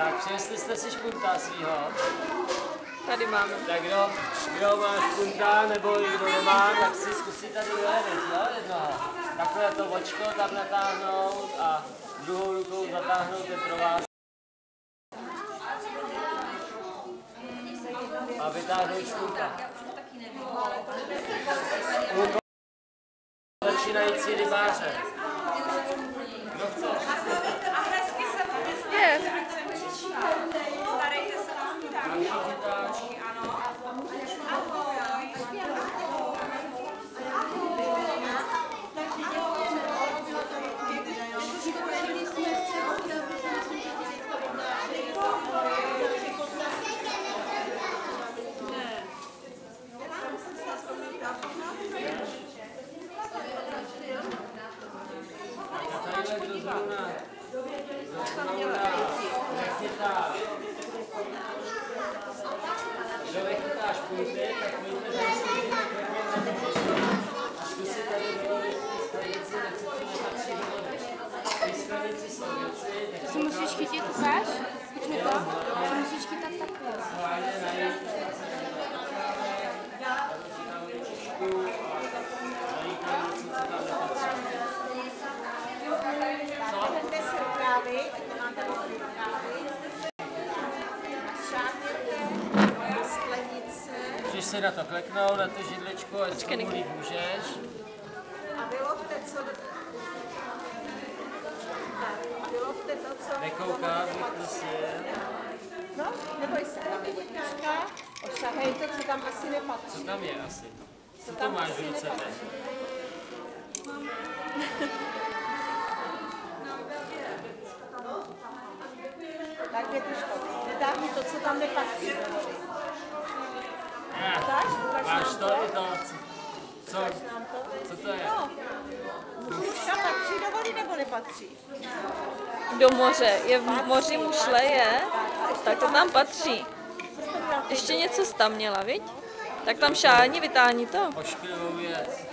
Tak přinesli jste si špunta svýho. Tady máme. Tak kdo má špunta, nebo kdo nemá, tak si zkusí tady vyhledat, jo, jednoho. Takhle to očko tam natáhnout a druhou rukou zatáhnout ten provázek. A vytáhnout špunta. Začínající rybáře. Kdo chce? Je. Starejte se na chytáčky, ano. Kdo nechytá špunty, tak můžete zajistit, a zkusit tady vylovit ty sklenici, nechcete nepatří do vody. Ty sklenici jsou věci, To si musíš chytit, ukáž? Pojďme to. To musíš chytat takhle. schválně najít čišku a najít tam něco, co tam nepatří. Máte si rukávy, máte rukávy. Šátěte, sklenice. Můžeš se na to kleknout, na tu židličku, ať to líp můžeš. A vylovte, co... A vylovte to, co... Nekoukat, prosím. No, neboj se, tam je vodnička. Ošahej to, co tam asi nepatří. Co tam je asi? Co to máš v ruce teď? Tak, Větuško, vytáhni to, co tam nepatří. Máš to i to. Co to je? No, muška patří do vody nebo nepatří? Do moře. Je v moři mušle, je? Tak to tam patří. Ještě něco jsi tam měla, viď? Tak tam šáhni, vytáhni to. Ošklivou věc.